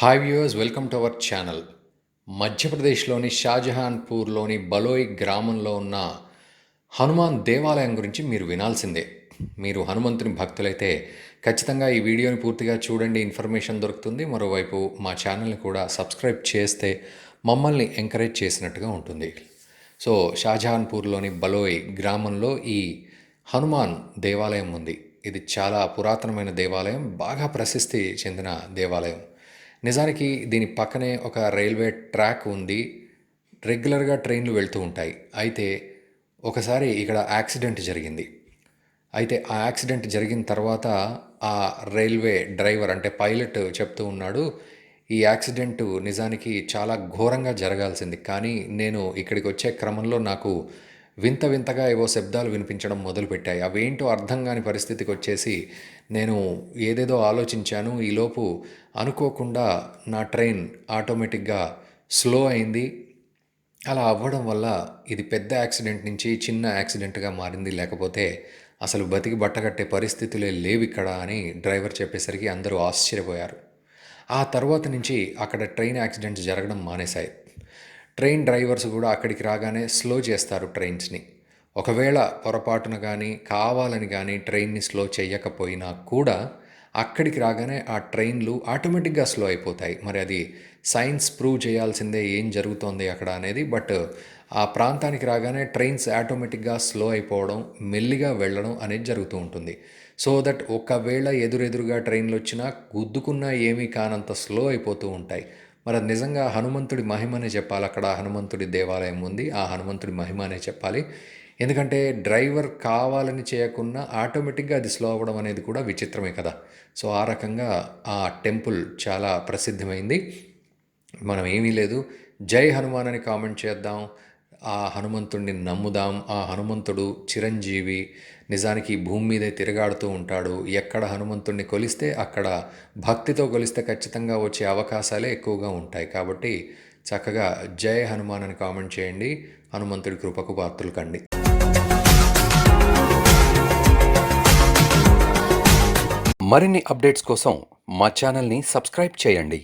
Hi viewers, welcome to our channel. మధ్యప్రదేశ్లోని షాజహాన్పూర్లోని బలోయ్ గ్రామంలో ఉన్న హనుమాన్ దేవాలయం గురించి మీరు వినాల్సిందే. మీరు హనుమంతుని భక్తులైతే ఖచ్చితంగా ఈ వీడియోని పూర్తిగా చూడండి, ఇన్ఫర్మేషన్ దొరుకుతుంది. మరోవైపు మా ఛానల్ని కూడా సబ్స్క్రైబ్ చేస్తే మమ్మల్ని ఎంకరేజ్ చేసినట్టుగా ఉంటుంది. సో షాజహాన్పూర్లోని బలోయ్ గ్రామంలో ఈ హనుమాన్ దేవాలయం ఉంది. ఇది చాలా పురాతనమైన దేవాలయం, బాగా ప్రసిద్ధి చెందిన దేవాలయం. నిజానికి దీని పక్కనే ఒక రైల్వే ట్రాక్ ఉంది. రెగ్యులర్గా ట్రైన్లు వెళ్తూ ఉంటాయి. అయితే ఒకసారి ఇక్కడ యాక్సిడెంట్ జరిగింది. అయితే ఆ యాక్సిడెంట్ జరిగిన తర్వాత ఆ రైల్వే డ్రైవర్ అంటే పైలట్ చెప్తూ ఉన్నాడు, ఈ యాక్సిడెంట్ నిజానికి చాలా ఘోరంగా జరగాల్సింది, కానీ నేను ఇక్కడికి వచ్చే క్రమంలో నాకు వింత వింతగా ఏవో శబ్దాలు వినిపించడం మొదలుపెట్టాయి. అవేంటో అర్థం కాని పరిస్థితికి వచ్చేసి నేను ఏదేదో ఆలోచించాను. ఈలోపు అనుకోకుండా నా ట్రైన్ ఆటోమేటిక్గా స్లో అయింది. అలా అవ్వడం వల్ల ఇది పెద్ద యాక్సిడెంట్ నుంచి చిన్న యాక్సిడెంట్గా మారింది, లేకపోతే అసలు బతికి బట్టకట్టే పరిస్థితులే లేవిక్కడ అని డ్రైవర్ చెప్పేసరికి అందరూ ఆశ్చర్యపోయారు. ఆ తర్వాత నుంచి అక్కడ ట్రైన్ యాక్సిడెంట్స్ జరగడం మానేశాయి. ట్రైన్ డ్రైవర్స్ కూడా అక్కడికి రాగానే స్లో చేస్తారు ట్రైన్స్ని. ఒకవేళ పొరపాటున కానీ కావాలని కానీ ట్రైన్ని స్లో చేయకపోయినా కూడా అక్కడికి రాగానే ఆ ట్రైన్లు ఆటోమేటిక్గా స్లో అయిపోతాయి. మరి అది సైన్స్ ప్రూవ్ చేయాల్సిందే ఏం జరుగుతోంది అక్కడ అనేది. బట్ ఆ ప్రాంతానికి రాగానే ట్రైన్స్ ఆటోమేటిక్గా స్లో అయిపోవడం, మెల్లిగా వెళ్ళడం అనేది జరుగుతూ ఉంటుంది. సో దట్ ఒకవేళ ఎదురెదురుగా ట్రైన్లు వచ్చినా గుద్దుకున్నా ఏమీ కానంత స్లో అయిపోతూ ఉంటాయి. మరి అది నిజంగా హనుమంతుడి మహిమనే చెప్పాలి. అక్కడ హనుమంతుడి దేవాలయం ఉంది, ఆ హనుమంతుడి మహిమ అనే చెప్పాలి. ఎందుకంటే డ్రైవర్ కావాలని చేయకున్నా ఆటోమేటిక్గా అది స్లో అవ్వడం అనేది కూడా విచిత్రమే కదా. సో ఆ రకంగా ఆ టెంపుల్ చాలా ప్రసిద్ధమైంది. మనం ఏమీ లేదు, జై హనుమాన్ అని కామెంట్ చేద్దాం, ఆ హనుమంతుడిని నమ్ముదాం. ఆ హనుమంతుడు చిరంజీవి, నిజానికి భూమి మీదే తిరగాడుతూ ఉంటాడు. ఎక్కడ హనుమంతుడిని కొలిస్తే అక్కడ భక్తితో కొలిస్తే ఖచ్చితంగా వచ్చే అవకాశాలే ఎక్కువగా ఉంటాయి. కాబట్టి చక్కగా జై హనుమాన్ అని కామెంట్ చేయండి. హనుమంతుడి కృపకు పాత్రులు కండి. మరిన్ని అప్డేట్స్ కోసం మా ఛానల్ని సబ్స్క్రైబ్ చేయండి.